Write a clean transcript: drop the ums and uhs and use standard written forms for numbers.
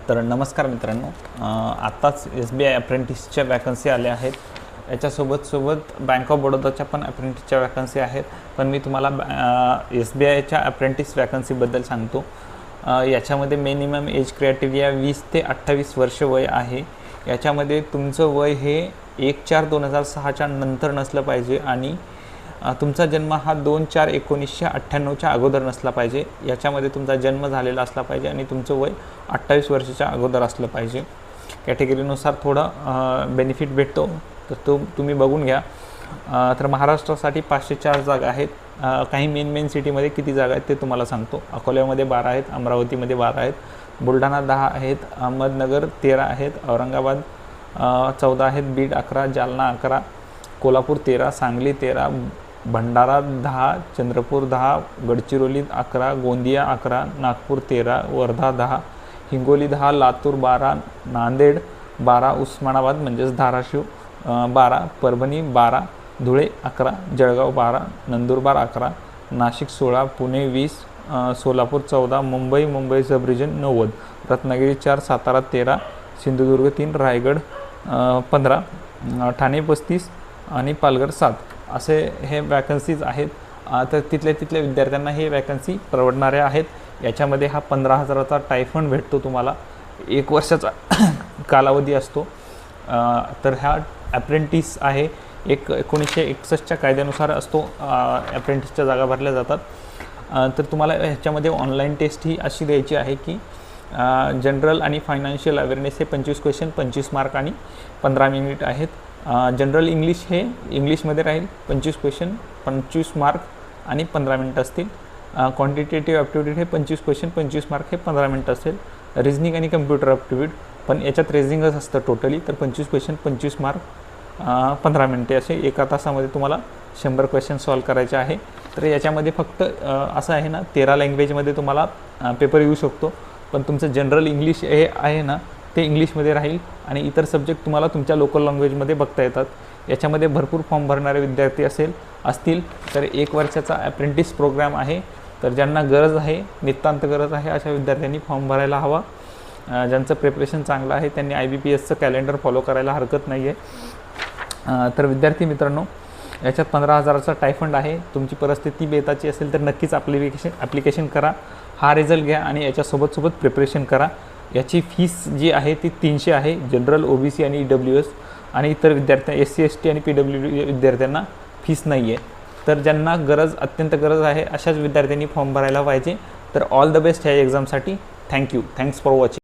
तर नमस्कार मित्रांनो, आत्ताच SBI अप्रेंटिसच्या वॅकन्सी आल्या आहेत. याच्यासोबत बँक ऑफ बडोदाच्या पण अप्रेंटिसच्या वॅकन्सी आहेत. पण मी तुम्हाला SBIच्या अप्रेंटिस वॅकन्सीबद्दल सांगतो. याच्यामध्ये मिनिमम एज क्रायटेरिया 20 ते 28 वर्ष वय आहे. याच्यामध्ये तुमचं वय हे 1/4/2006च्या नंतर नसलं पाहिजे आणि तुमचा जन्म हा 2/4/1998च्या अगोदर नसला पाहिजे. याच्यामध्ये तुमचा जन्म झालेला असला पाहिजे आणि तुमचं वय 28 वर्षाच्या अगोदर असलं पाहिजे. कॅटेगरीनुसार थोडं बेनिफिट भेटतो, तर तुम्ही बघून घ्या. तर महाराष्ट्रासाठी 504 जागा आहेत. काही मेन सिटीमध्ये किती जागा आहेत ते तुम्हाला सांगतो. अकोल्यामध्ये 12 आहेत, अमरावतीमध्ये 12 आहेत, बुलढाणा 10 आहेत, अहमदनगर 13 आहेत, औरंगाबाद 14 आहेत, बीड 11, जालना 11, कोल्हापूर 13, सांगली 13, भंडारा 10, चंद्रपूर 10, गडचिरोली 11, गोंदिया 11, नागपूर 13, वर्धा 10, हिंगोली 10, लातूर 12, नांदेड 12, उस्मानाबाद म्हणजेच धाराशिव 12, परभणी 12, धुळे 11, जळगाव 12, नंदुरबार 11, नाशिक 16, पुणे 20, सोलापूर 14, मुंबई सब रिजन 90, रत्नागिरी 4, सातारा 13, सिंधुदुर्ग 3, रायगड 15, ठाणे 35 आणि पालघर 7 असे हे वॅकन्सीज आहेत. तर तिथल्या विद्यार्थ्यांना हे वॅकन्सी परवडणाऱ्या आहेत. याच्यामध्ये हा 15,000चा टायफंड भेटतो तुम्हाला. 1 वर्षाचा कालावधी असतो. तर हा अप्रेंटिस आहे. 1961च्या कायद्यानुसार असतो. अप्रेंटिसच्या जागा भरल्या जातात. तर तुम्हाला ह्याच्यामध्ये ऑनलाईन टेस्ट ही अशी द्यायची आहे की जनरल आणि फायनान्शियल अवेअरनेस हे 25 क्वेश्चन 25 मार्क आणि 15 मिनिट आहेत. जनरल इंग्लिश हे इंग्लिशमध्ये राहील. 25 क्वेश्चन 25 मार्क आणि 15 मिनिट असतील. क्वांटिटेटिव्ह ॲप्टिट्यूड हे 25 क्वेश्चन 25 मार्क हे 15 मिनिट असेल. रिझनिंग आणि कम्प्युटर ॲप्टिट्यूड पण याच्यात रिझनिंगच असतं टोटली. तर 25 क्वेश्चन 25 मार्क 15 मिनिटे असे एका तासामध्ये तुम्हाला 100 क्वेश्चन सॉल्व करायचे आहे. तर याच्यामध्ये फक्त असं आहे ना, 13 लँग्वेजमध्ये तुम्हाला पेपर येऊ शकतो. पण तुमचं जनरल इंग्लिश हे आहे ना, ते इंग्लिशमध्ये राहील आणि इतर सब्जेक्ट तुम्हाला तुमच्या लोकल लँग्वेजमध्ये बघता येतात. याच्यामध्ये भरपूर फॉर्म भरणारे विद्यार्थी असतील तर 1 वर्षाचा अप्रेंटिस प्रोग्राम आहे. तर ज्यांना गरज आहे, नितांत गरज आहे, अशा विद्यार्थ्यांनी फॉर्म भरायला हवा. ज्यांचं प्रिपरेशन चांगलं आहे त्यांनी IBPSचं कॅलेंडर फॉलो करायला हरकत नाही आहे. तर विद्यार्थी मित्रांनो, याच्यात 15,000चा टायफंड आहे. तुमची परिस्थिती बेताची असेल तर नक्कीच ॲप्लिकेशन करा. हा रिझल्ट घ्या आणि याच्यासोबत प्रिपरेशन करा. याची फीस जी आहे ती 300 आहे. जनरल, OBC आणि EWS आणि इतर विद्यार्थ्यांना SC ST आणि PWD विद्यार्थ्यांना फीस नाही आहे. तर ज्यांना अत्यंत गरज आहे अशाच विद्यार्थ्यांनी फॉर्म भरायला पाहिजे. तर ऑल द बेस्ट ह्या एक्झामसाठी. थँक्यू. Thanks for watching.